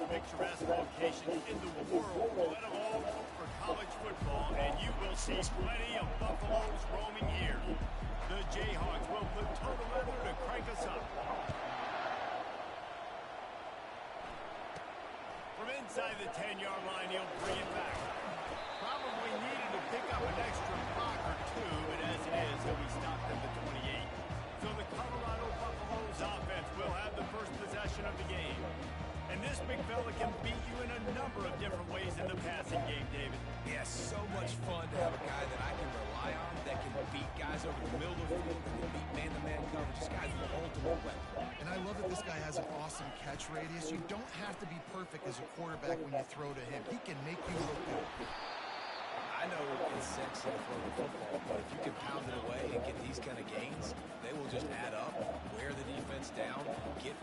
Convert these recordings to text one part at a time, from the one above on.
Picturesque location in the world, let alone for college football, and you will see plenty of Buffaloes roaming here. The Jayhawks will put total leather to crank us up. From inside the 10-yard line, he'll bring it back. Probably needed to pick up an extra block or two, but as it is, he'll be stopped at the 28. So the Colorado Buffaloes offense will have the first possession of the game. And this big fella can beat you in a number of different ways in the passing game, David. Yes, so much fun to have a guy that I can rely on, that can beat guys over the middle of the field, that can beat man-to-man coverage. This guy's the ultimate weapon. And I love that this guy has an awesome catch radius. You don't have to be perfect as a quarterback when you throw to him. He can make you look good. I know it's sexy to throw the football, but if you can pound it away and get these kind of gains, they will just add up, wear the defense down, get...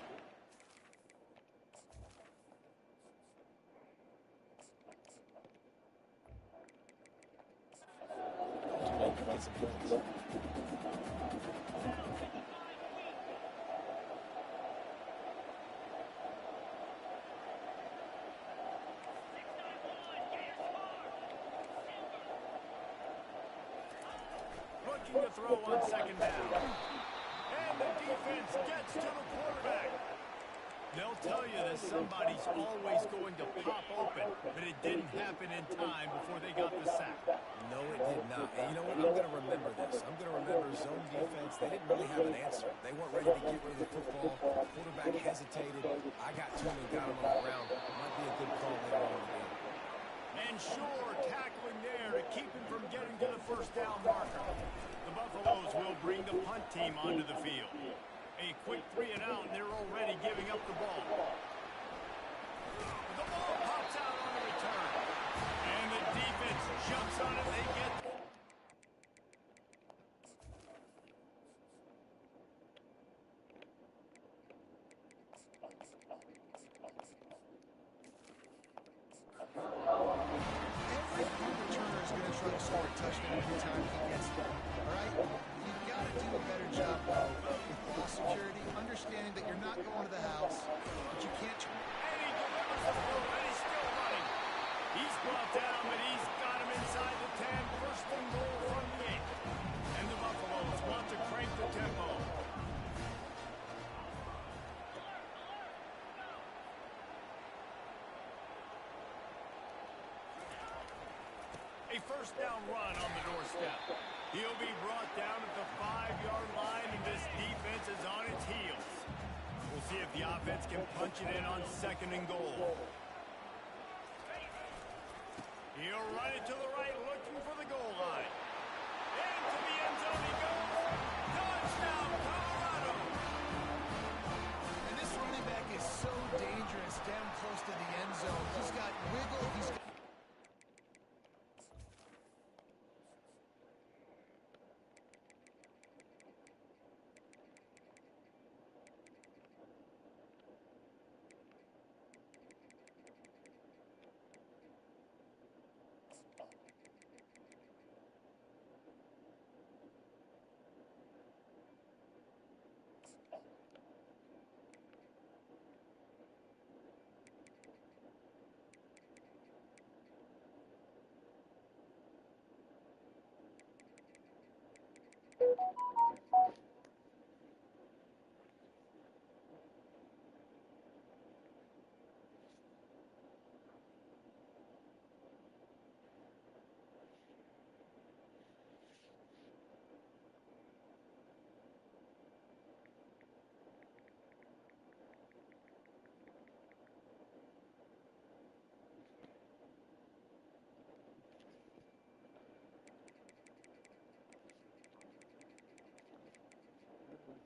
Looking to throw on second down. And the defense gets to the quarterback. They'll tell you that somebody's always going to pop open, but it didn't happen in time before they got the sack. No, it did not. And you know what? I'm going to remember this. I'm going to remember zone defense. They didn't really have an answer. They weren't ready to get rid of the football. Quarterback hesitated. I got to him and got him on the ground. Might be a good call later on in the game. And sure, tackling there to keep him from getting to the first down marker. The Buffaloes will bring the punt team onto the field. A quick 3-and-out, and they're already giving up the ball. The ball pops out on the return. And the defense jumps on it. They get... Every returner is going to try to score a touchdown every time he gets there. All right? You've got to do a better job, though, with ball security, understanding that you're not going to the house, but you can't... And he delivers the ball, and he's still running. He's brought down, but he's got him inside the 10. First and goal from the 8. And the Buffaloes want to crank the tempo. A first down run on the doorstep. He'll be brought down at the 5-yard line, and this defense is on its heels. We'll see if the offense can punch it in on second and goal. He'll run it to the right, looking for the goal line. Into the end zone he goes. Touchdown, Colorado! And this running back is so dangerous down close to the end zone. He's got wiggle. He's got...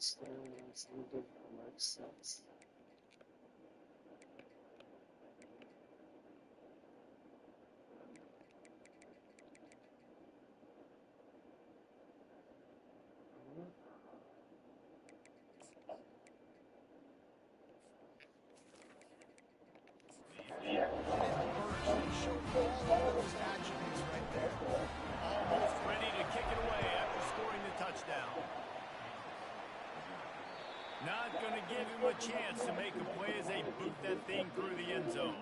Almost ready to kick it away after scoring the touchdown. Not going to give him a chance to make a play as they boot that thing through the end zone.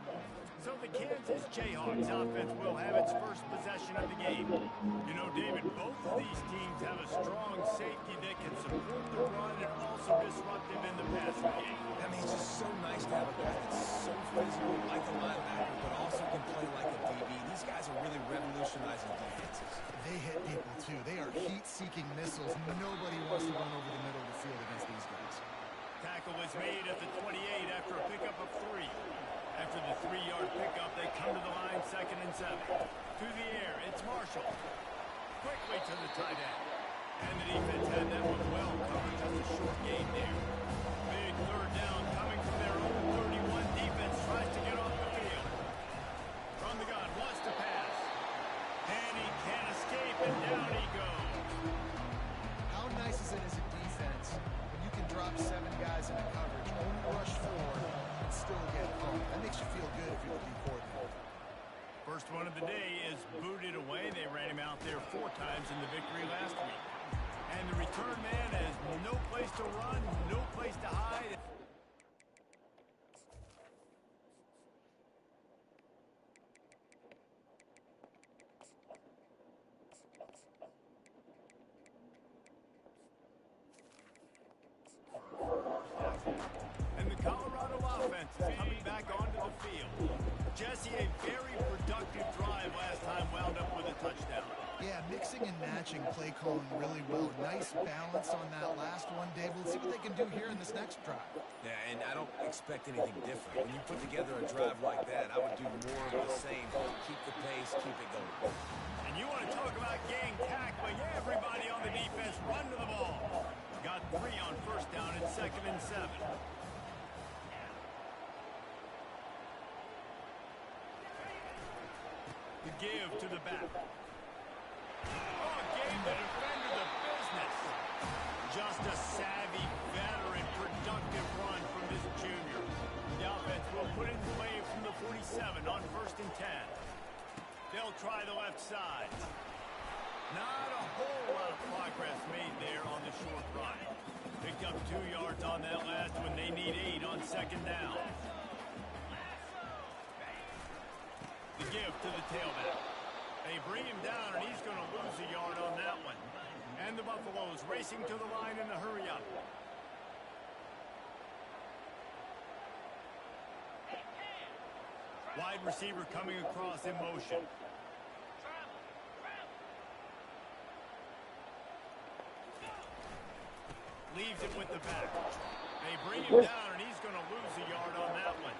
So the Kansas Jayhawks offense will have its first possession of the game. You know, David, both of these teams have a strong safety that can support the run and also disruptive in the passing game. I mean, it's just so nice to have a guy that's so physical, like a linebacker, but also can play like a DB. These guys are really revolutionizing defenses. They hit people, too. They are heat-seeking missiles. Nobody wants to run over the middle of the field against these guys. Tackle was made at the 28 after a pickup of 3. After the 3-yard pickup, they come to the line 2nd and 7. To the air, it's Marshall. Quickly to the tight end. And the defense had that one well covered. Just a short gain there. Big 3rd down coming from their own 31. Defense tries to get off the field. From the gun, wants to pass. And he can't escape, and down he goes. How nice is it as a defense when you can drop 7 guys into coverage, only rush 4, and still get home? That makes you feel good if you're the D coordinator. First one of the day is booted away. They ran him out there 4 times in the victory last week. And the return man has no place to run, no place to hide. And the Colorado offense is coming back onto the field. Jesse, a very productive drive last time, wound up with a touchdown. Yeah, mixing and matching play calling really well. Nice balance on that last one, Dave. Let's see what they can do here in this next drive. Yeah, and I don't expect anything different. When you put together a drive like that, I would do more of the same. Keep the pace, keep it going. And you want to talk about gang tackling? Everybody on the defense run to the ball. Got 3 on 1st down and 2nd and 7. The give to the back. Oh, gave the defender the business. Just a savvy, veteran, productive run from this junior. The offense will put in play from the 47 on 1st and 10. They'll try the left side. Not a whole lot of progress made there on the short run. Picked up 2 yards on that last one. They need 8 on 2nd down. The give to the tailback. They bring him down, and he's going to lose a yard on that one. And the Buffaloes racing to the line in the hurry-up. Wide receiver coming across in motion. Leaves it with the back. They bring him down, and he's going to lose a yard on that one.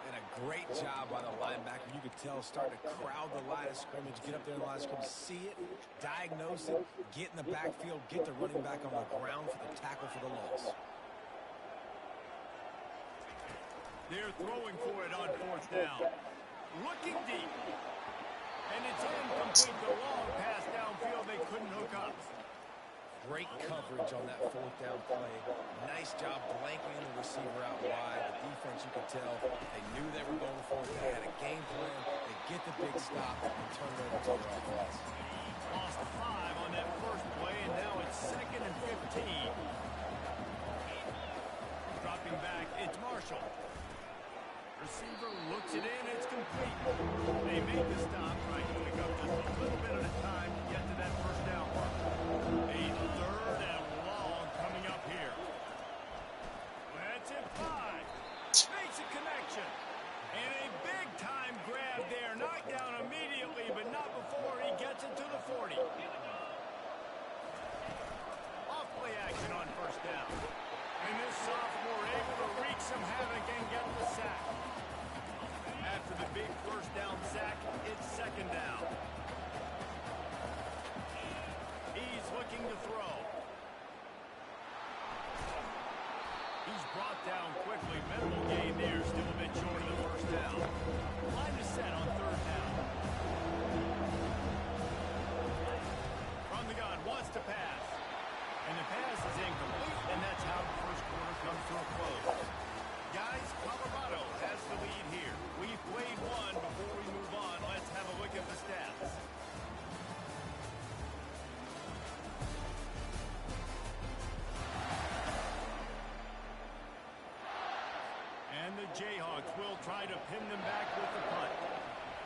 And a great job by the linebacker. You could tell starting to crowd the line of scrimmage, get up there in the line of scrimmage, see it, diagnose it, get in the backfield, get the running back on the ground for the tackle for the loss. They're throwing for it on 4th down. Looking deep. And it's incomplete. The long pass downfield, they couldn't hook up. Great coverage on that 4th down play. Nice job blanketing the receiver out wide. The defense, you could tell, they knew they were going for it. They had a game plan. They get the big stop and turn it over to their offense. Lost 5 on that first play, and now it's 2nd and 15. Dropping back, it's Marshall. Receiver looks it in, it's complete. They make the stop, trying to pick up just a little bit at a time to get to that 1st down mark. A 3rd and long coming up here. That's it, 5. Makes a connection. And a big-time grab there. Knocked down immediately, but not before he gets it to the 40. Off-play action on 1st down. And this sophomore able to wreak some havoc and get the sack. After the big 1st down sack, it's 2nd down. He's looking to throw. Jayhawks will try to pin them back with the punt.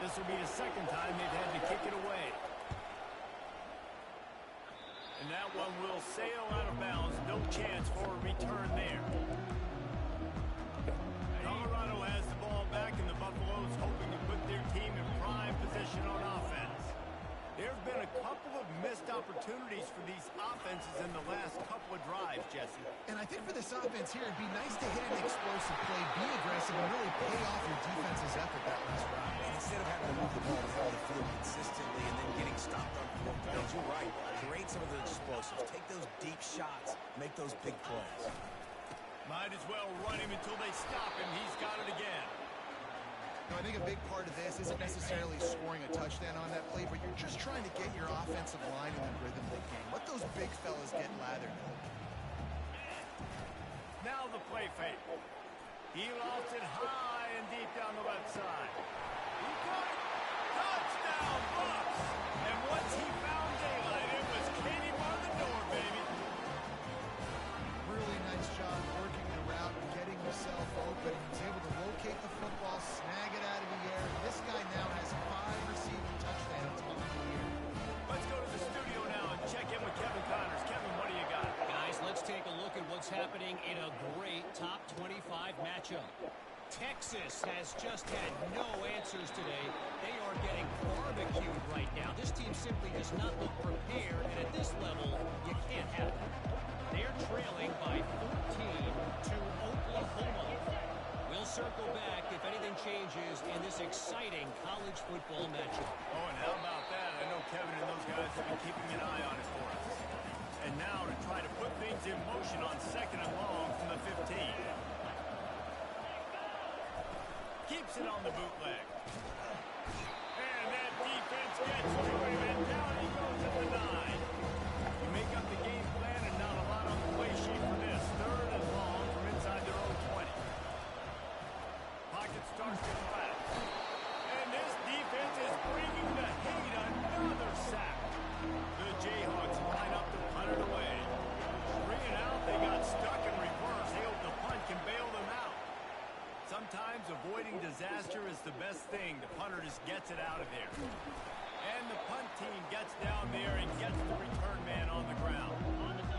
This will be the second time they've had to kick it away. And that one will sail out of bounds. No chance for a return there. Colorado has the ball back, and the Buffaloes hoping to put their team in prime position on offense. There have been a couple of missed opportunities for these offenses in the last couple of drives, Jesse. And I think for this offense here, it'd be nice to hit an explosive play, be aggressive, and really pay off your defense's effort that last drive. Instead of having to move the ball down the field consistently and then getting stopped on 4 downs, you're right. Create some of those explosives. Take those deep shots. Make those big plays. Might as well run him until they stop him. He's got it again. I think a big part of this isn't necessarily scoring a touchdown on that play, but you're just trying to get your offensive line in the rhythm of the game. Let those big fellas get lathered. Now the play fake. He lost it high and deep down the left side. He got it. Touchdown, Bucks! And once he found daylight, it was Katie bar the door, baby. Really nice job working the route and getting himself open. He was able to locate the football, snag it out of the air. This guy now has 5 receiving touchdowns on the year. Let's go to the studio now and check in with Kevin Connors. Kevin, what do you got? Guys, let's take a look at what's happening in a great top 25 matchup. Texas has just had no answers today. They are getting barbecued right now. This team simply does not look prepared, and at this level, you can't have it. They're trailing by 14 to Oklahoma. We'll circle back if anything changes in this exciting college football matchup. Oh, and how about that? I know Kevin and those guys have been keeping an eye on it for us. And now to try to put things in motion on 2nd and long from the 15. Keeps it on the bootleg. And that defense gets to him, and down he goes at the 9. You make up the game plan, and not a lot on the play sheet for this. 3rd and long from inside their own 20. Pocket starts to collapse. And this defense is bringing the heat. Another sack. The Jayhawks line up to punt it away. 3 and out, they got stuck in reverse. They hope the punt can bail them out. Sometimes avoiding disaster is the best thing. The punter just gets it out of there. And the punt team gets down there and gets the return man on the ground.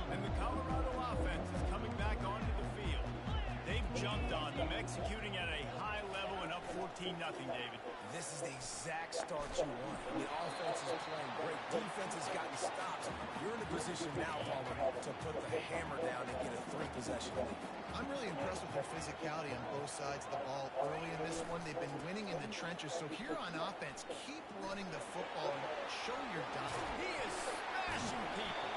And the Colorado offense is coming back onto the field. They've jumped on them, executing at a high level and up 14-0, David. This is the exact start you want. The offense is playing great. Defense has gotten stops. You're in a position now, Palmer, to put the hammer down and get a 3-possession lead. I'm really impressed with their physicality on both sides of the ball early in this one. They've been winning in the trenches. So here on offense, keep running the football and show your dime. He is smashing people.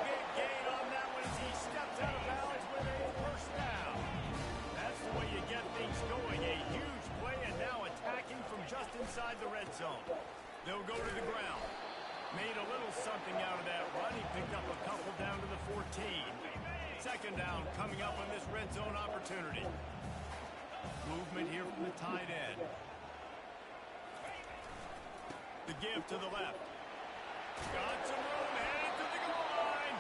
Big gain on that one as he steps out of bounds with a first down. That's the way you get things going. A huge play, and now attacking from just inside the red zone. They'll go to the ground. Made a little something out of that run. He picked up a couple down to the 14. 2nd down coming up on this red zone opportunity. Movement here from the tight end. The give to the left. Got some room, headed to the goal line.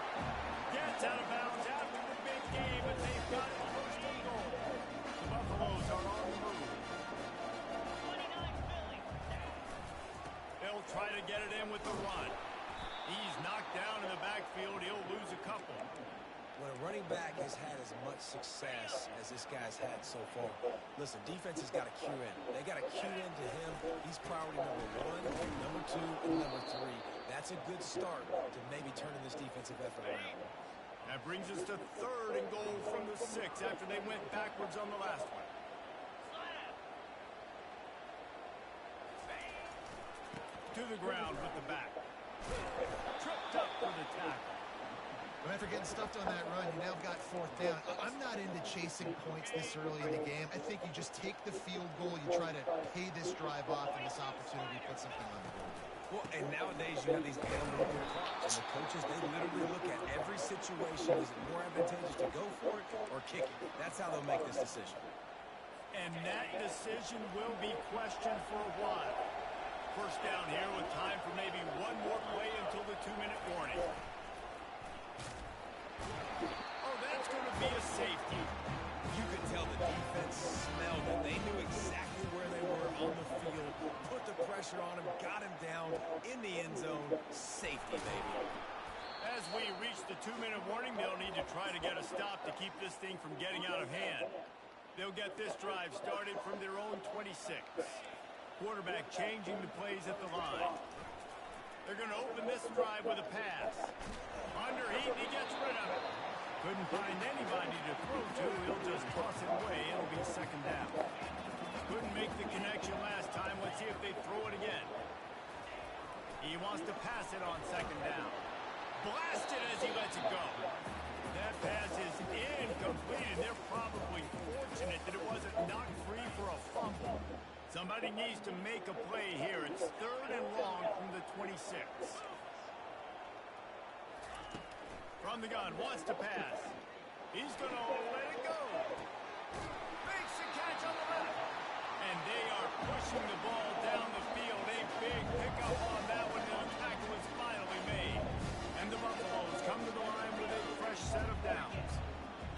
Gets out of bounds after the big game, but they've got it first and goal. The Buffaloes are on the move. They'll try to get it in with the run. He's knocked down in the backfield. He'll lose a couple. When a running back has had as much success as this guy's had so far, listen, defense has got to cue in. They got to cue into him. He's priority number 1, number 2, and number 3. That's a good start to maybe turning this defensive effort around. That brings us to 3rd and goal from the 6 after they went backwards on the last one. To the ground with the back. Tripped up for the tackle. After getting stuffed on that run, you now got 4th down. I'm not into chasing points this early in the game. I think you just take the field goal. You try to pay this drive off and this opportunity to put something on the board. Well, and nowadays you have these analytical clocks, and the coaches, they literally look at every situation. Is it more advantageous to go for it or kick it? That's how they'll make this decision. And that decision will be questioned for a while. First down here with time for maybe one more play until the 2-minute warning. Oh, that's going to be a safety. You could tell the defense smelled it. They knew exactly where they were on the field, put the pressure on him, got him down in the end zone. Safety, baby. As we reach the 2-minute warning, they'll need to try to get a stop to keep this thing from getting out of hand. They'll get this drive started from their own 26. Quarterback changing the plays at the line. They're going to open this drive with a pass. Under heat, he gets rid of it. Couldn't find anybody to throw to. He'll just toss it away. It'll be second down. Couldn't make the connection last time. Let's see if they throw it again. He wants to pass it on second down. Blasted as he lets it go. That pass is incomplete, and they're probably fortunate that it wasn't knocked free for a fumble. Somebody needs to make a play here. It's 3rd and long from the 26. From the gun, wants to pass. He's going to let it go. Makes the catch on the left. And they are pushing the ball down the field. A big pickup on that one. The tackle is finally made. And the Buffaloes come to the line with a fresh set of downs.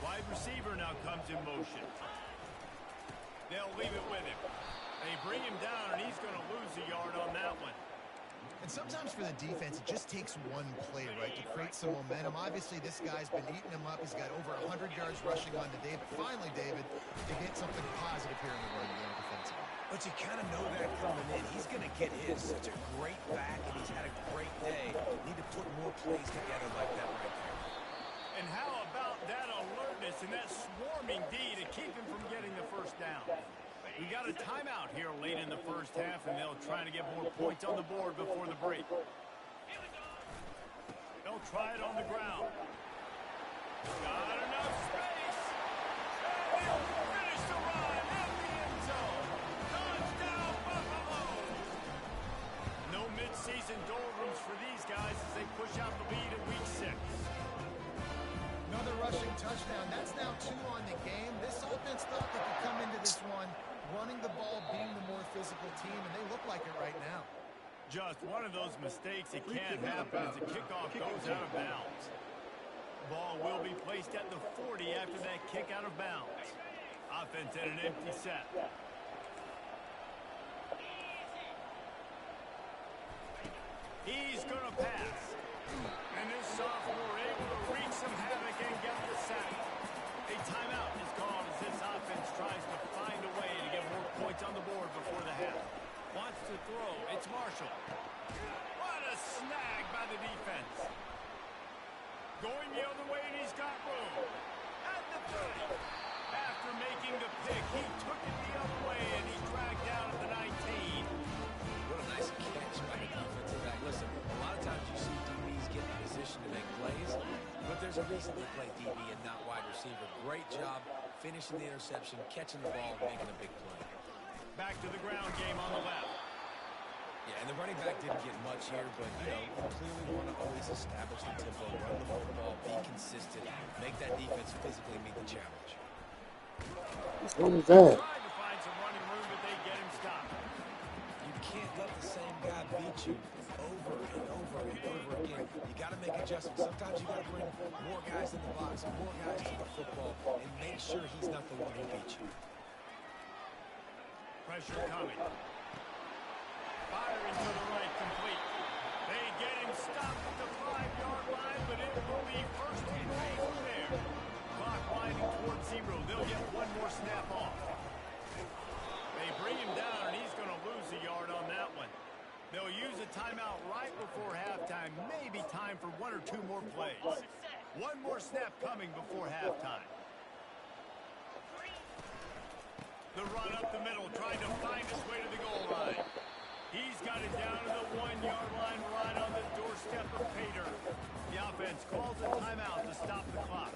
Wide receiver now comes in motion. They'll leave it with him. They bring him down, and he's going to lose a yard on that one. And sometimes for the defense, it just takes one play, right, to create some momentum. Obviously, this guy's been eating him up. He's got over 100 yards rushing on the day. But finally, David, they get something positive here in the run game defensively. But you kind of know that coming in. He's going to get his. Such a great back, and he's had a great day. Need to put more plays together like that right there. And how about that alertness and that swarming D to keep him from getting the first down? We got a timeout here late in the first half, and they'll try to get more points on the board before the break. They'll try it on the ground. Got enough space. And he'll finish the run at the end zone. Touchdown, Buffalo! No midseason doldrums for these guys as they push out the lead at week 6. Another rushing touchdown. That's now 2 on the game. This offense thought they could come into this one running the ball, being the more physical team, and they look like it right now. Just one of those mistakes that can't happen as the kickoff goes out of bounds. Ball will be placed at the 40 after that kick out of bounds. Offense at an empty set. He's going to pass. And this sophomore able to wreak some havoc and get the sack. A timeout is called as this offense tries to find a way to get more points on the board before the half. Wants to throw. It's Marshall. What a snag by the defense. Going the other way, and he's got room. At the 30. After making the pick, he took it the other way, and he's dragged down at the 19. What a nice catch by the defensive back. Listen, a lot of times you see DBs get in position to make plays, but there's a reason they play DB and not wide receiver. Great job finishing the interception, catching the ball, and making a big play. Back to the ground game on the left. Yeah, and the running back didn't get much here, but, you clearly want to always establish the tempo, run the football, be consistent, make that defense physically meet the challenge. What was that? Tried to find some running room, but they get him stopped. You can't let the same guy beat you over and over and over again. You got to make adjustments. Sometimes you got to bring more guys in the box, more guys to the football, and make sure he's not the one who beats you. Pressure coming. Firing to the right, complete. They get him stopped at the 5-yard line, but it will be first and goal from there. Clock winding towards 0. They'll get one more snap off. They bring him down, and he's going to lose a yard on that one. They'll use a timeout right before halftime. Maybe time for 1 or 2 more plays. One more snap coming before halftime. The run up the middle, trying to find his way to the goal line. He's got it down to the 1-yard line, right on the doorstep of Pater. The offense calls a timeout to stop the clock.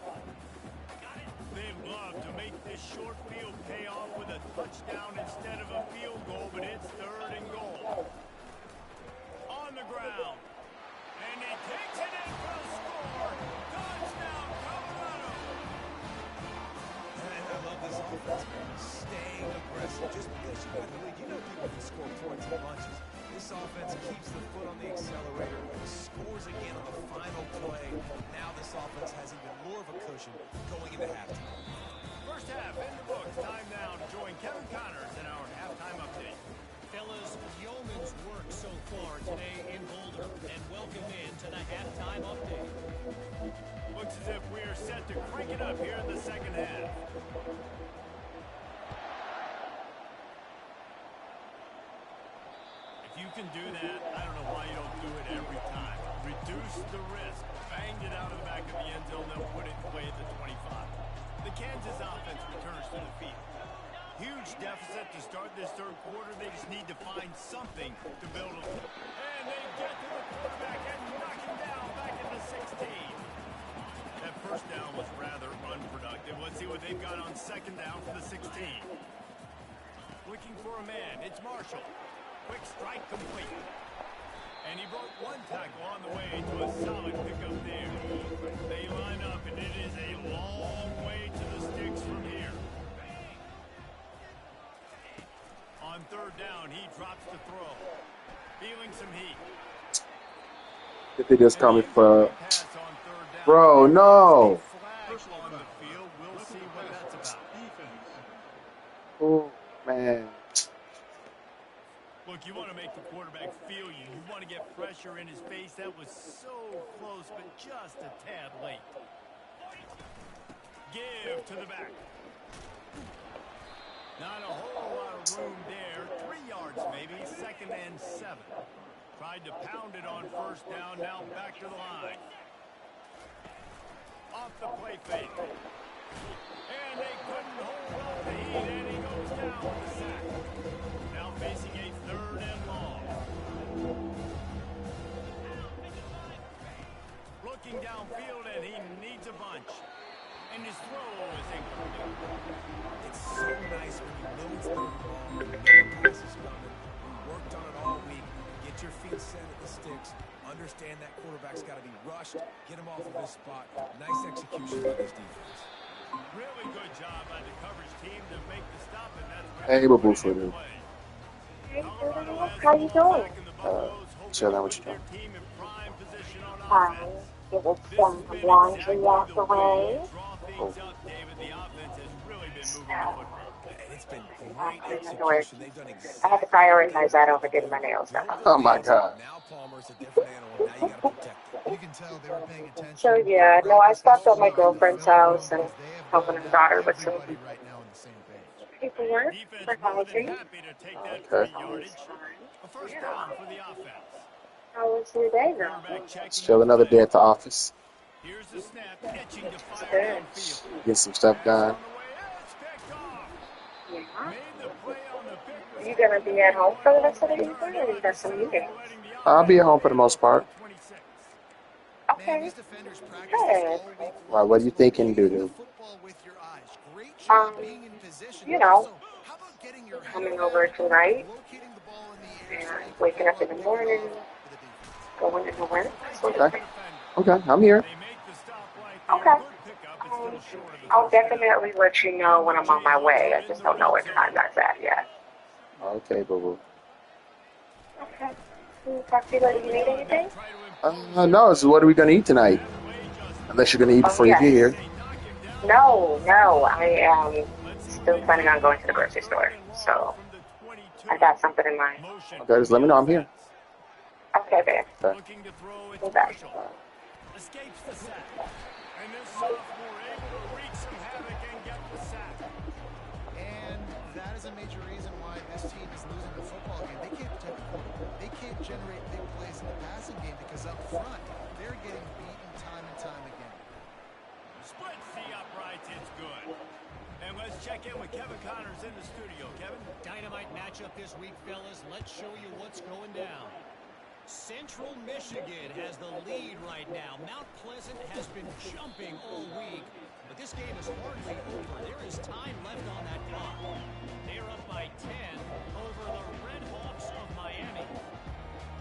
They'd love to make this short field pay off with a touchdown instead of a field goal, but it's 3rd and goal. On the ground. And he takes it in for the score. Touchdown, Colorado. And I love this offense, staying aggressive. Just because you got the lead, you know people can score points in bunches. This offense keeps the foot on the accelerator, scores again on the final play. Now this offense has even more of a cushion going into halftime. First half in the books. Time now to join Kevin Connors in our halftime update. Fellas, yeoman's work so far today in Boulder, and welcome in to the halftime update. Looks as if we are set to crank it up here in the second half. If you can do that, I don't know why you don't do it every time. Reduce the risk. Banged it out of the back of the end zone, they'll put it away at the 25. The Kansas offense returns to the field. Huge deficit to start this third quarter. They just need to find something to build on. And they get to the quarterback and knock him down back at the 16. That first down was rather unproductive. Let's see what they've got on second down for the 16. Looking for a man. It's Marshall. Quick strike complete. And he brought one tackle on the way to a solid pickup there. They line up, and it is a long way to the sticks from here. On third down, he drops the throw. Feeling some heat. If they just coming for, bro, no. On the field, we'll see what that's about. Oh man. Look, you want to make the quarterback feel you. You want to get pressure in his face. That was so close, but just a tad late. Give to the back. Not a whole lot of room there. 3 yards maybe. Second and 7. Tried to pound it on first down. Now back to the line. Off the play fake. And they couldn't hold on the heat. And he goes down with the sack. Now facing a third and long. Looking downfield, and he needs a bunch. And his throw is incomplete. It's so nice when you know it's going wrong, you know the pass is coming, you worked on it all week, get your feet set at the sticks, understand that quarterback's got to be rushed, get him off of his spot. Nice execution by this defense. Really good job by the coverage team to make the stop, and that's Hey, what boost for you? How you doing? Chilling with you. Fine. It was some laundry out the way. And it's been great execution. They've done exactly. I had to prioritize that over getting my nails done. Oh my God. Now Palmer's a different animal. Now you got to protect it. You can tell they were paying attention. So yeah, no, I stopped at my girlfriend's house and helping her daughter with some Everybody right now on the same page. paperwork for housing. Okay. First down for the offense. How was your day though? Still another day at the office. Here's the snap, itching to fire Good. downfield. Get some stuff done. Yeah. Made the play on the pick. Are you gonna be at home for the rest of the evening, or you got some meetings? I'll be at home for the most part. Man, Okay. these defenders practice Good. this all week Why, what do you think you can do, long. dude? Football with your eyes. Great job being in position. You know, Also, how about getting your coming hand over out, tonight locating the ball in the air, and so you can waking up in the throw morning, for the defense. going into work. So Okay. Okay, I'm here. They make the stop right Okay. there. Good pickup. It's still short of the I'll first down. definitely let you know when I'm on my way. I just don't know what time that's at yet. Okay, boo boo. Okay. Can you talk to you later? You need anything? No, so what are we gonna eat tonight? Unless you're gonna eat before you get here. No. I am still planning on going to the grocery store. So I got something in mind. Okay, just let me know I'm here. Okay, babe. Okay. Looking to throw it Okay. to Marshall. Escapes the sack. And this sophomore able to wreak some havoc and get the sack. And that is a major reason why this team is losing the football game. They can't protect the quarterback. They can't generate big plays in the passing game because up front, they're getting beaten time and time again. Splits the uprights. It's good. And let's check in with Kevin Connors in the studio. Kevin? Dynamite matchup this week, fellas. Let's show you what's going down. Central Michigan has the lead right now. Mount Pleasant has been jumping all week, but this game is hardly over. There is time left on that clock. They're up by 10 over the Red Hawks of Miami.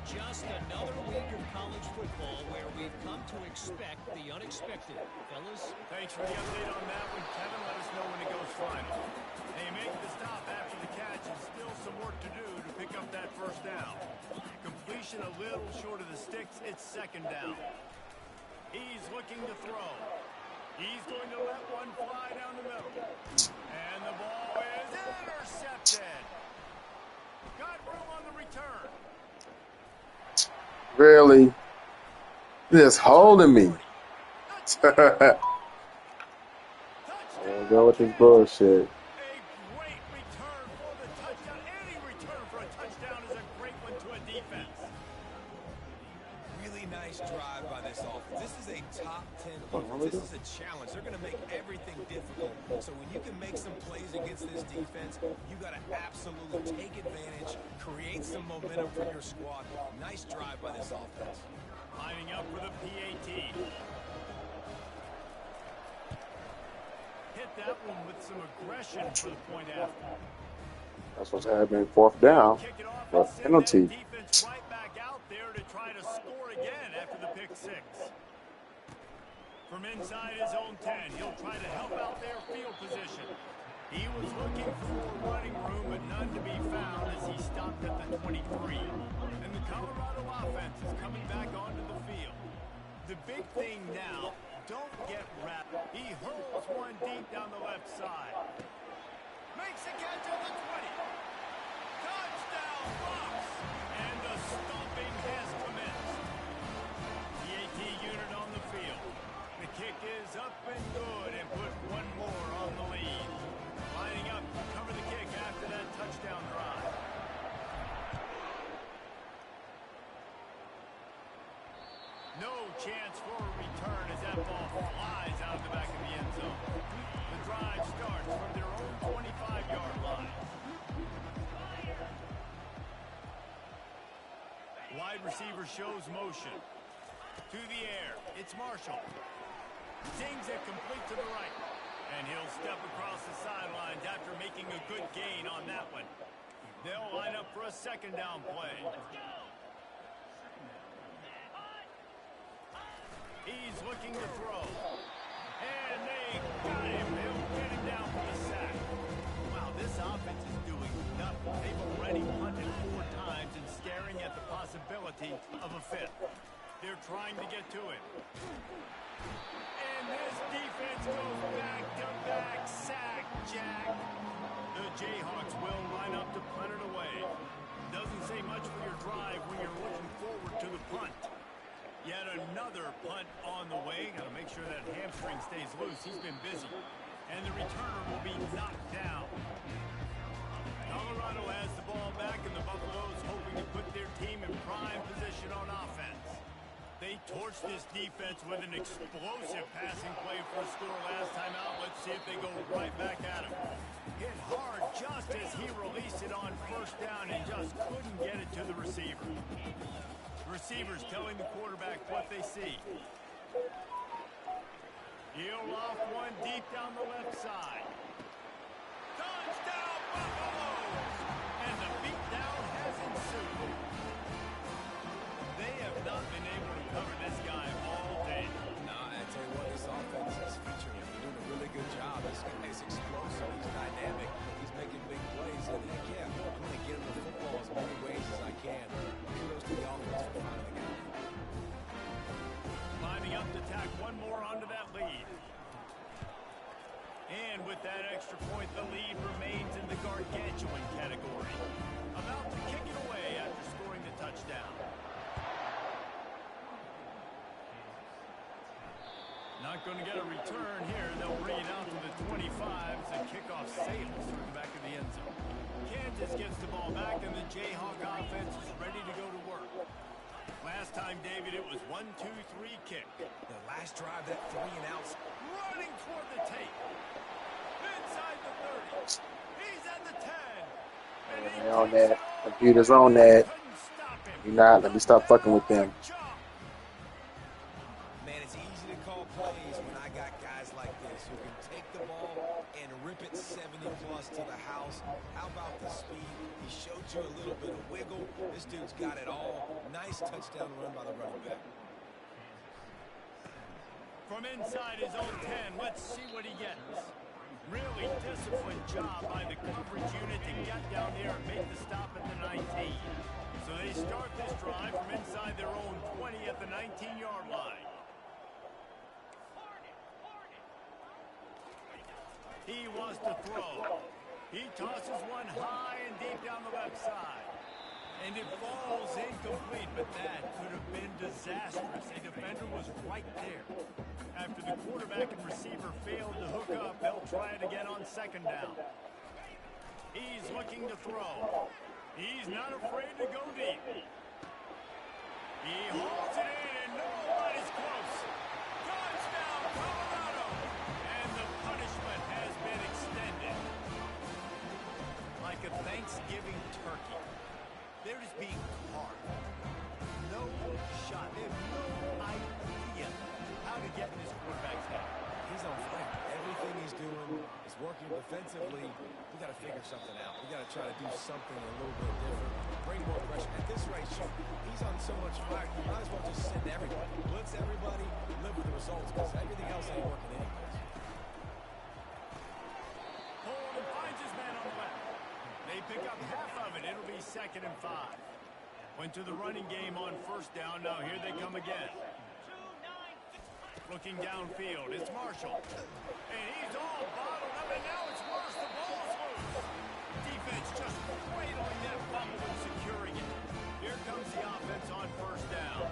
Just another week of college football where we've come to expect the unexpected. Fellas? Thanks for the update on that one, Kevin. Let us know when it goes final. They make the stop after the catch and still some work to do to pick up that first down. Completion a little short of the sticks. It's second down. He's looking to throw. He's going to let one fly down the middle. And the ball is intercepted. Got room on the return. Really? Just holding me. Go with this bullshit. A great return for the touchdown. Any return for a touchdown is a great one to a defense. Really nice drive by this offense. This is a top 10 offense. This is a challenge. They're going to make everything difficult. So when you can make some plays against this defense, you got to absolutely take advantage, create some momentum for your squad. Nice drive by this offense. Lining up for the PAT. Hit that one with some aggression for the point after. That's what's happening. 4th down. Kick it off But and send penalty. that defense right back out there to try to score again after the pick six. From inside his own 10, he'll try to help out their field position. He was looking for more running room, but none to be found as he stopped at the 23. And the Colorado offense is coming back onto the field. The big thing now, don't get wrapped. He hurls one deep down the left side. Makes a catch on the 20. Touchdown, Bucs! And the stomping has commenced. The AT unit on the field. The kick is up and good and put one more on the lead. Lining up to cover the kick after that touchdown drive. No chance for a return as that ball flies out of the back of the end zone. The drive starts from their own 25-yard line. Wide receiver shows motion. To the air, it's Marshall. Zings it complete to the right. And he'll step across the sidelines after making a good gain on that one. They'll line up for a second down play. He's looking to throw. And they got him. They'll get him down for the sack. Wow, this offense is doing nothing. They've already punted 4 times and staring at the possibility of a 5th. They're trying to get to it. And this defense goes back-to-back sack, Jack. The Jayhawks will line up to punt it away. Doesn't say much for your drive when you're looking forward to the punt. Yet another punt on the way. Got to make sure that hamstring stays loose. He's been busy. And the returner will be knocked down. Colorado has the ball back, and the Buffaloes hoping to put their team in prime position on offense. They torched this defense with an explosive passing play for a score last time out. Let's see if they go right back at him. Hit hard just as he released it on first down and just couldn't get it to the receiver. Receivers telling the quarterback what they see. He'll off one deep down the left side. Touchdown, Buffaloes! And the beatdown has ensued. They have not been able to cover this guy all day. Nah, I tell you what, this offense is featuring him. They're doing a really good job. This guy is explosive. He's dynamic. He's making big plays. And yeah, I'm going to get him the football as many ways as I can. Kudos to the offense for finding the guy. Lining up to tack one more onto that lead. And with that extra point, the lead remains in the gargantuan category. About to kick it away after scoring the touchdown. Not going to get a return here. They'll bring it out to the 25 as the kickoff sails through the back of the end zone. Kansas gets the ball back, and the Jayhawk offense is ready to go to work. Last time, David, it was 1-2-3 kick. The last drive, that 3 and outs. Running toward the tape. Inside the 30. He's at the 10. And he On takes that. it all. Computers on that. Couldn't stop him. You not. Let me stop fucking with them. Man, it's easy to call plays when I got guys like this who can take the ball and rip it 70-plus to the house. How about the speed? He showed you a little bit of wiggle. This dude's got it all. Nice touchdown run by the running back. From inside his own 10, let's see what he gets. Really disciplined job by the coverage unit to get down there and make the stop at the 19. So they start this drive from inside their own 20 at the 19-yard line. He wants to throw. He tosses one high and deep down the left side. And it falls incomplete, but that could have been disastrous. A defender was right there. After the quarterback and receiver failed to hook up, they'll try it again on second down. He's looking to throw. He's not afraid to go deep. He holds it in, and nobody's close. Touchdown, Colorado! And the punishment has been extended. Like a Thanksgiving turkey. They're just being carved. No shot. They have no idea how to get in this quarterback's head. He's on fire. Everything he's doing is working defensively. We got to figure something out. We got to try to do something a little bit different. Bring more pressure. At this rate, he's on so much fire. You might as well just send everybody. Blitz everybody. Live with the results because everything else ain't working anyways. Holden finds his man on the left. They pick up half of it. It'll be 2nd and 5. Went to the running game on first down. Now here they come again. Looking downfield. It's Marshall. And he's all bottled up, and now it's worse. The ball's loose. Defense just cradling that fumble and securing it. Here comes the offense on first down.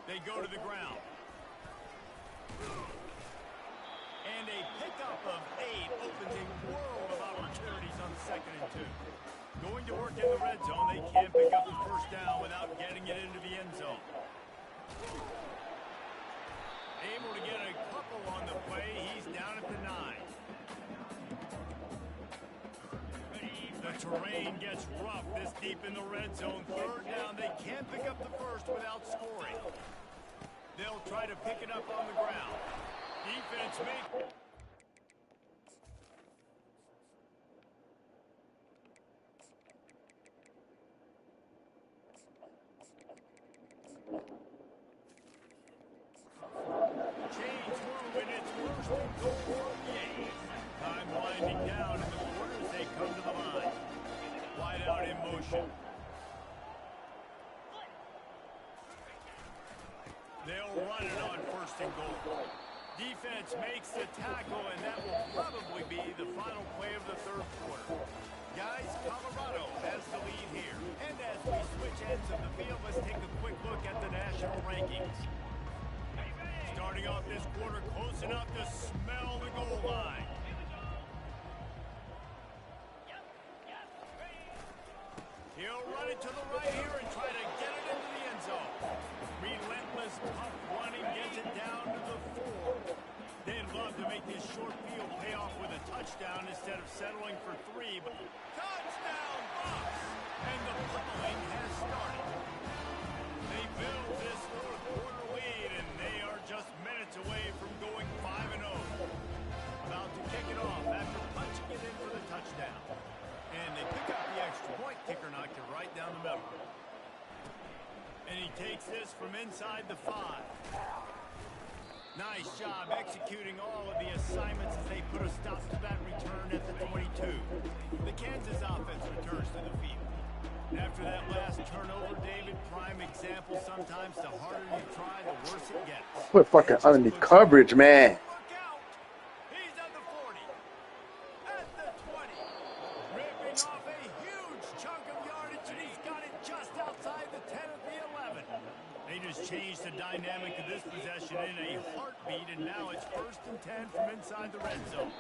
They go to the ground. And a pickup of 8 opens a world of opportunities on 2nd and 2. Going to work in the red zone, they can't pick up the first down without getting it into the end zone. Able to get a couple on the play. He's down at the 9. The terrain gets rough this deep in the red zone. 3rd down. They can't pick up the first without scoring. They'll try to pick it up on the ground. Defense make... Chains move, and it's 1st and goal for the 8. Time winding down in the quarter as they come to the line. Wide out in motion. They'll run it on 1st and goal. Defense makes the tackle, and that will probably be the final play of the 3rd quarter. Guys, Colorado has the lead here. And as we switch ends of the field, let's take a quick look at the national rankings. Starting off this quarter close enough to smell the goal line. He'll run it to the right here and try to get it into the end zone. Relentless, tough running gets it down to the 4. They'd love to make this short field pay off with a touchdown instead of settling for 3. But touchdown, Bucs! And the pummeling has started. They build this 4th quarter lead, and they are just minutes away from going 5-0. About to kick it off after punching it in for the touchdown. And they pick up the extra point. Kicker knocked it right down the middle. And he takes this from inside the 5. Nice job executing all of the assignments as they put a stop to that return at the 22. The Kansas offense returns to the field. After that last turnover, David, prime example, sometimes the harder you try, the worse it gets. Put fucking underneath coverage, man. Look out! He's at the 40. At the 20. Ripping off a huge chunk of yardage, and he's got it just outside the 10 of the 11. They just changed the dynamic of this possession in a heartbeat, and now it's 1st and 10 from inside the red zone.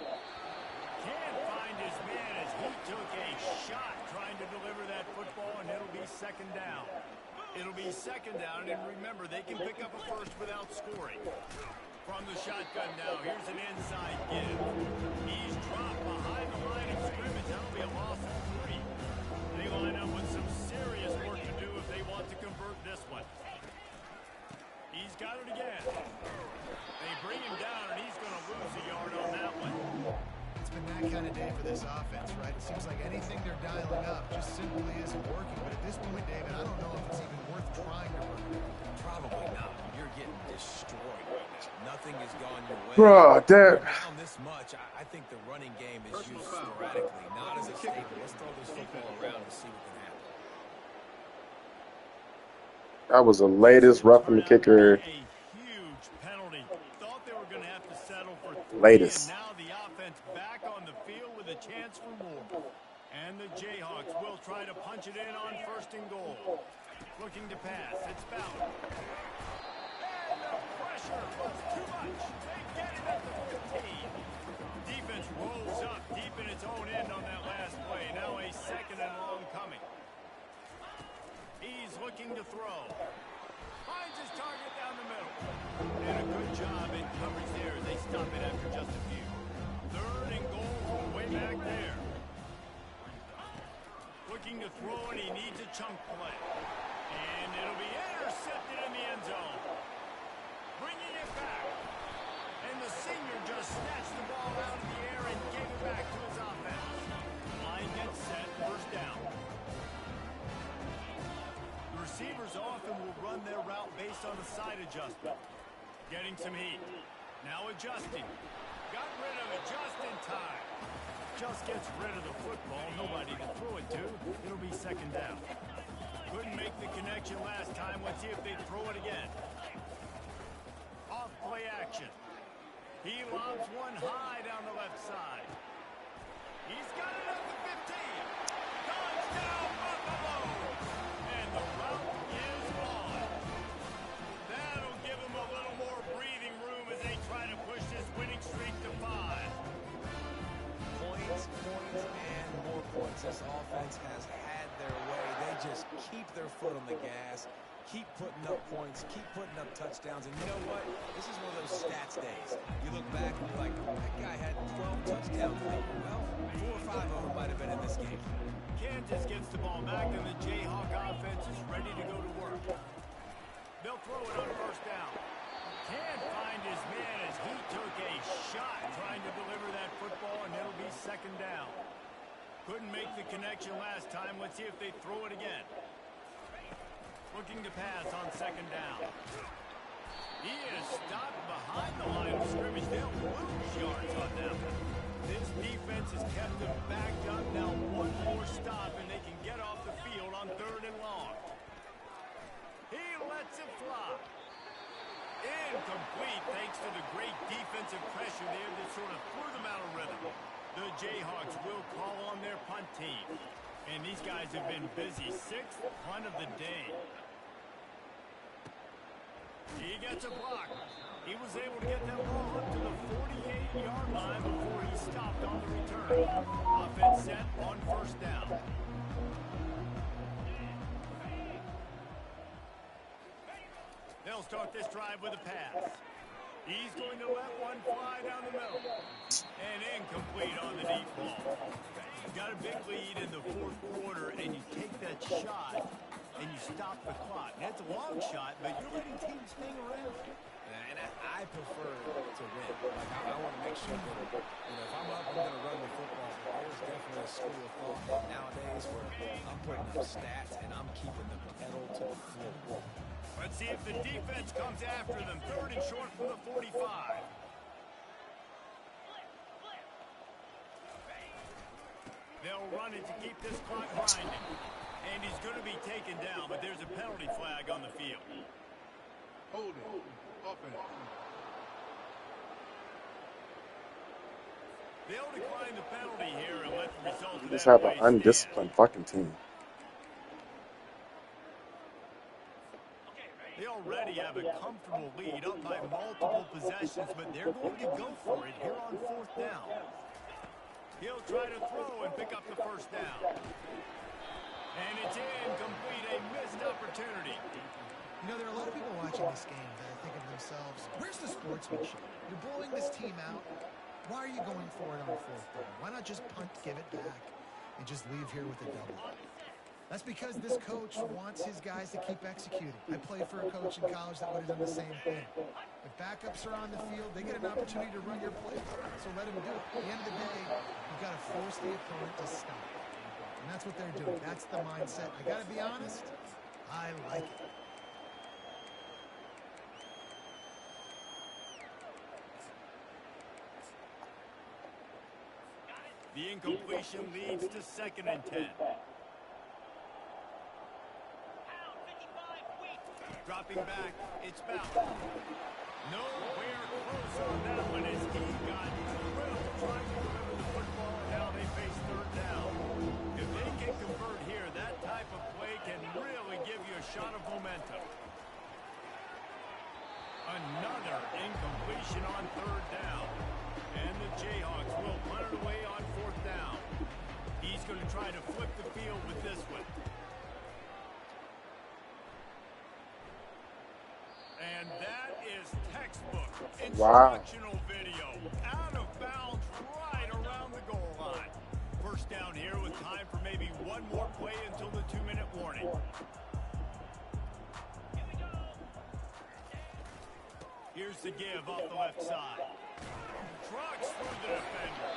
Can't find his man as he took a shot trying to deliver that football, and it'll be 2nd down. It'll be 2nd down, and remember, they can pick up a first without scoring. From the shotgun now, here's an inside give. He's dropped behind the line of scrimmage. That'll be a loss of 3. They line up with some serious work to do if they want to convert this one. He's got it again. They bring him down, and he's going to lose a yard on that one. It's been that kind of day for this offense, right? It seems like anything they're dialing up just simply isn't working. But at this point, David, I don't know if it's even worth trying to work. Probably not. You're getting destroyed right now. Nothing has gone your way. Bro, that... Down this much, I think the running game is used sporadically, not as a staple. Let's throw this football around and see what can happen. That was the latest roughing the kicker. A huge penalty. Thought they were going to have to settle latest. Now the offense back on the field with a chance for more. And the Jayhawks will try to punch it in on 1st and goal. Looking to pass. It's Ballard. And the pressure was too much. They get it at the 15. Defense rolls up deep in its own end on that last play. Now a 2nd and long coming. He's looking to throw. Finds his target down the middle. And a good job in coverage there. They stop it after just a few. 3rd and goal from way back there. Looking to throw, and he needs a chunk play. And it'll be intercepted in the end zone. Bringing it back. And the senior just snatched the ball out of the air and gave it back to his offense. Line gets set, 1st down. The receivers often will run their route based on the side adjustment. Getting some heat. Now adjusting. Got rid of it just in time. Just gets rid of the football. Nobody to throw it to. It'll be 2nd down. Couldn't make the connection last time. Let's see if they throw it again. Off play action. He lobs one high down the left side. He's got it at the 15. Touchdown, Buffalo! And the route is on. That'll give him a little more breathing room as they try to push this winning streak to 5. Points, and more points. This offense has had their way. They just keep their foot on the gas, keep putting up points, keep putting up touchdowns. And you know what? This is one of those stats days. You look back and you're like, that guy had 12 touchdowns. Well, 4 or 5 of them might have been in this game. Kansas gets the ball back, and the Jayhawk offense is ready to go to work. They'll throw it on 1st down. Can't find his man as he took a shot trying to deliver that football, and it'll be 2nd down. Couldn't make the connection last time. Let's see if they throw it again. Looking to pass on 2nd down. He is stopped behind the line of scrimmage. They'll lose yards on them. This defense has kept them backed up. Now one more stop, and they can get off the field on 3rd and long. He lets it fly. Incomplete thanks to the great defensive pressure there that sort of threw them out of rhythm. The Jayhawks will call on their punt team. And these guys have been busy. 6th punt of the day. He gets a block. He was able to get that ball up to the 48-yard line before he stopped on the return. Offense set on 1st down. They'll start this drive with a pass. He's going to let one fly down the middle. And incomplete on the deep ball. You've got a big lead in the 4th quarter, and you take that shot, and you stop the clock. That's a long shot, but you're letting teams hang around. And I prefer to win. Like, I want to make sure that, if I'm up, I'm going to run the football. There's definitely a school of thought nowadays where I'm putting up stats, and I'm keeping the pedal to the floor. Let's see if the defense comes after them. 3rd and short from the 45. They'll run it to keep this clock grinding. And he's going to be taken down, but there's a penalty flag on the field. Hold it. Offense. They'll decline the penalty here and let the result of Just that have play an undisciplined fucking team. They already have a comfortable lead up by multiple possessions, but they're going to go for it here on 4th down. He'll try to throw and pick up the 1st down. And it's incomplete, a missed opportunity. You know, there are a lot of people watching this game that are thinking to themselves, where's the sportsmanship? You're blowing this team out. Why are you going for it on 4th down? Why not just punt, give it back, and just leave here with a double? That's because this coach wants his guys to keep executing. I played for a coach in college that would have done the same thing. If backups are on the field, they get an opportunity to run your plays. So let them do it. At the end of the day, you've got to force the opponent to stop. And that's what they're doing. That's the mindset. I got to be honest, I like it. The incompletion leads to 2nd and 10. Dropping back, it's Ballard. Nowhere close on that one as he got drilled trying to deliver the football, and now they face third down. If they can convert here, that type of play can really give you a shot of momentum. Another incompletion on third down. And the Jayhawks will punt it away on fourth down. He's going to try to flip the field with this one. And that is textbook instructional video. Out of bounds right around the goal line. First down here with time for maybe one more play until the 2-minute warning. Here's the give off the left side. Trucks through the defender.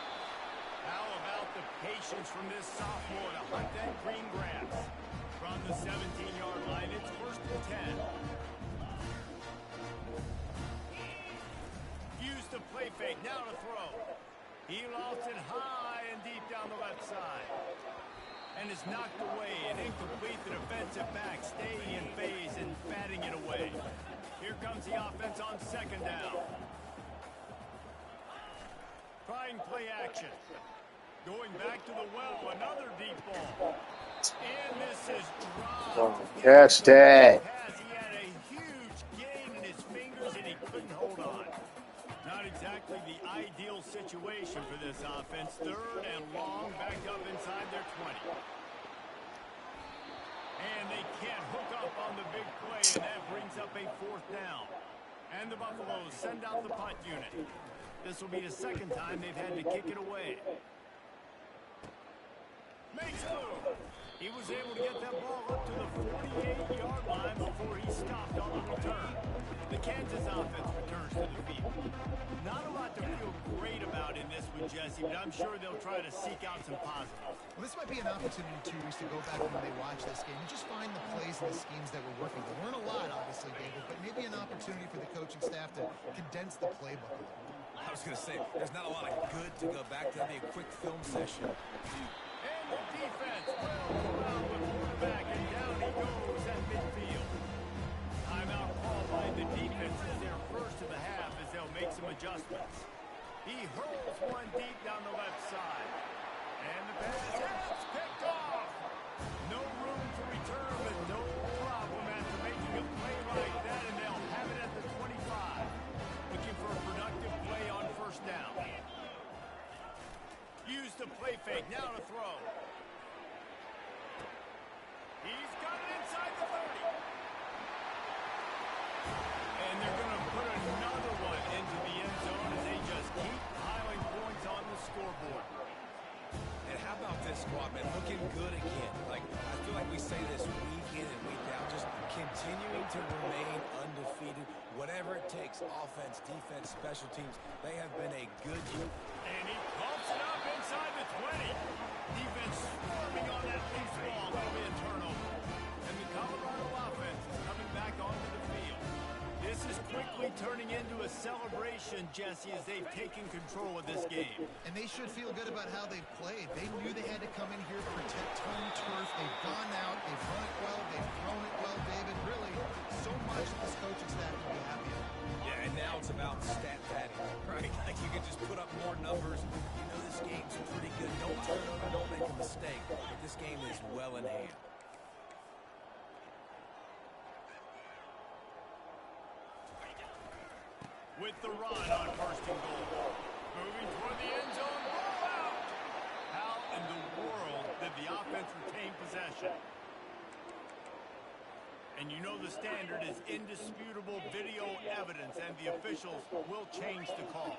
How about the patience from this sophomore to hunt that green grass? From the 17-yard line, it's first and 10. Used to play fake, now to throw. He lost it high and deep down the left side. And is knocked away and incomplete. The defensive back staying in phase and batting it away. Here comes the offense on second down. Trying play action. Going back to the well, another deep ball. And this is dropped. Catch that. He had a huge gain in his fingers and he couldn't hold on. Not exactly the ideal situation for this offense. Third and long, back up inside their 20. And they can't hook up on the big play, and that brings up a fourth down. And the Buffaloes send out the punt unit. This will be the second time they've had to kick it away. Makes move. He was able to get that ball up to the 48-yard line before he stopped on the return. The Kansas offense returns to the field. Not a lot to feel great about in this one, Jesse, but I'm sure they'll try to seek out some positives. Well, this might be an opportunity, too, Reese, to go back when they watch this game and just find the plays and the schemes that were working. There weren't a lot, obviously, David, but maybe an opportunity for the coaching staff to condense the playbook a little. I was going to say, there's not a lot of good to go back to. That'd be a quick film session. And the defense will come out with quarterback, and down he goes at midfield. Timeout called by the defense as their first of the half as they'll make some adjustments. He hurls one deep down the left side. And the pass is picked off. No room to return, but no problem after making a play like that, and they'll have it at the 25. Looking for a productive play on first down. Use the play fake, now to throw. He's got it inside the 30. And they're going to put another one into the end zone as they just keep piling points on the scoreboard. And how about this squad, man? Looking good again. Like, I feel like we say this week in and week out, just continuing to remain undefeated. Whatever it takes, offense, defense, special teams, they have been a good unit. And he pumps it up inside the 20. Defense swarming on that loose ball. That'll be a turnover. And the Colorado offense is coming back onto the field. This is quickly turning into a celebration, Jesse, as they've taken control of this game. And they should feel good about how they've played. They knew they had to come in here, protect home turf. They've gone out, they've run it well, they've thrown it well, David. Really, so much that this coaching staff can be happy with. Yeah, and now it's about stat padding, right? Like, you can just put up more numbers. You know this game's pretty good. Don't turn over, don't make a mistake. But this game is well in hand. With the run on first and goal. Moving toward the end zone. Ball out. How in the world did the offense retain possession? And you know the standard is indisputable video evidence, and the officials will change the call.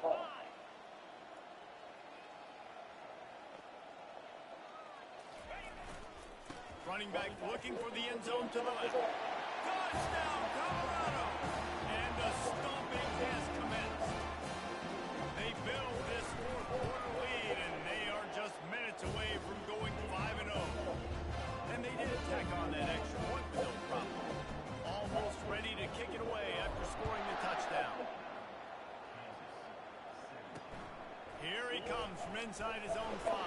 Running back looking for the end zone to the left. Touchdown, Colorado! And the stomping has commenced. They build this fourth-quarter lead, and they are just minutes away from going 5-0. And they did tack on that extra point with no problem. Almost ready to kick it away after scoring the touchdown. Here he comes from inside his own 5.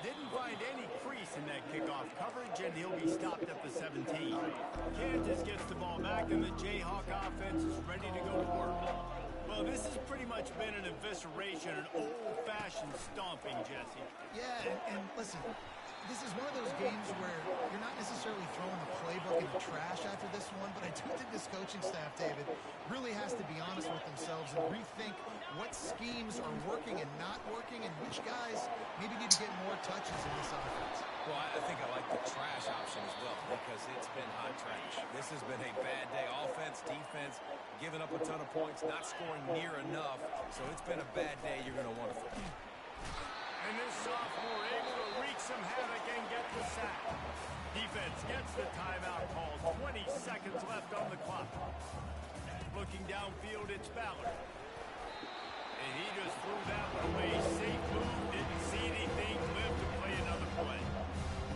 Didn't find any crease in that kickoff coverage, and he'll be stopped at the 17. Kansas gets the ball back, and the Jayhawk offense is ready to go to work. Well, this has pretty much been an evisceration, an old-fashioned stomping, Jesse. Yeah, and listen, this is one of those games where you're not necessarily throwing the playbook in the trash after this one, but I do think this coaching staff, David, really has to be honest with themselves and rethink what schemes are working and not working and which guys maybe need to get more touches in this offense. Well, I think I like the trash option as well because it's been hot trash. This has been a bad day. Offense, defense, giving up a ton of points, not scoring near enough. So it's been a bad day you're going to want to forget. And this sophomore able to wreak some havoc and get the sack. Defense gets the timeout call. 20 seconds left on the clock. Looking downfield, it's Ballard. And he just threw that one away. Safe move, didn't see anything, lived to play another play.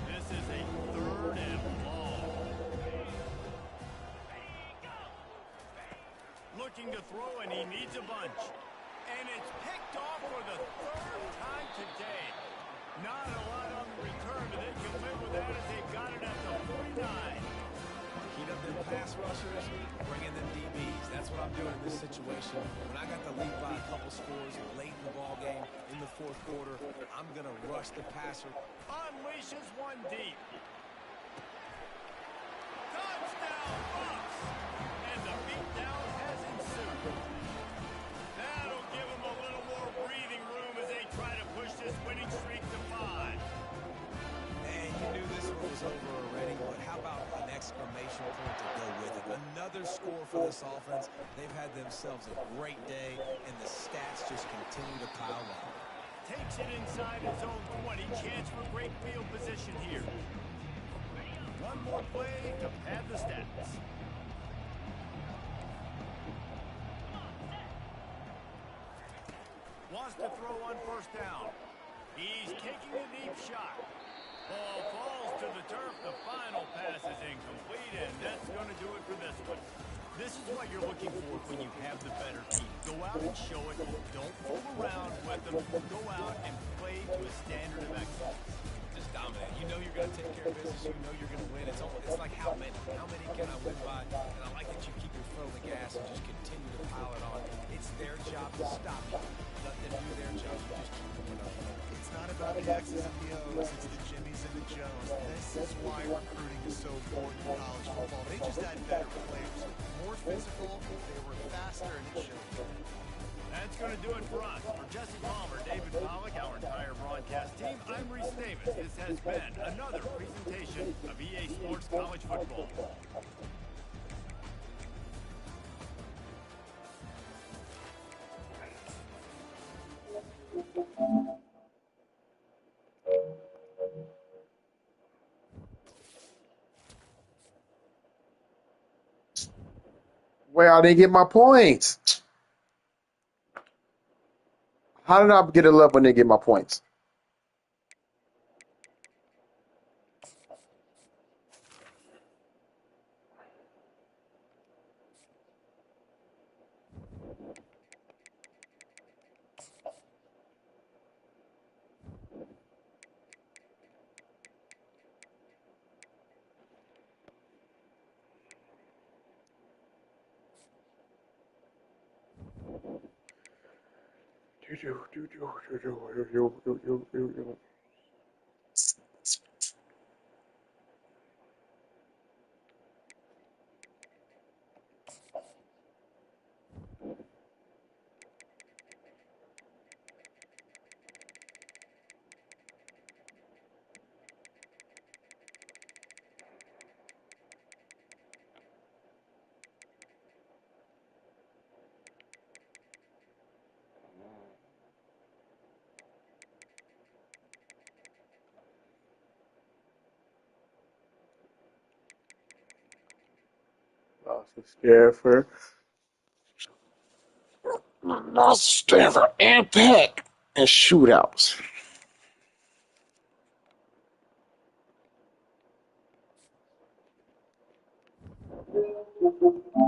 This is a 3rd and long. Looking to throw, and he needs a bunch. And it's picked off for the 3rd time today. Not a lot on the return, but they can live with that as they've got it at the 49. Heat up them pass rushers, bring in them DBs. That's what I'm doing in this situation. When I got the lead by a couple scores late in the ball game, in the 4th quarter, I'm going to rush the passer. Unleashes one deep. Touchdown, Bucks! And the beatdown has ensued. That'll give them a little more breathing room as they try to push this winning streak to 5. And you knew this one was over already, but how about an exclamation point to go with it? Another score for this offense. They've had themselves a great day, and the stats just continue to pile up. Takes it inside his own 20. Chance for great field position here. One more play to pad the stats. Wants to throw on 1st down. He's taking a deep shot. Ball falls to the turf. The final pass is incomplete, and that's going to do it for this one. This is what you're looking for when you have the better team. Go out and show it. Don't fool around with them. Go out and play to a standard of excellence. Just dominate. You know you're going to take care of business. You know you're going to win. It's like how many can I win by? And I like that you keep your foot on the gas and just continue to pile it on. It's their job to stop you. Let them do their job. You just keep going up. It's not about the X's and the O's, it's the Jimmies and the Joes. This is why recruiting is so important in college football. They just had better players, more physical, they were faster, and it showed. That's going to do it for us. For Jesse Palmer, David Pollack, our entire broadcast team, I'm Reese Davis. This has been another presentation of EA Sports College Football. Well, I didn't get my points. How did I get a love when they get my points? Stanford. Not Stanford Impact and shootouts.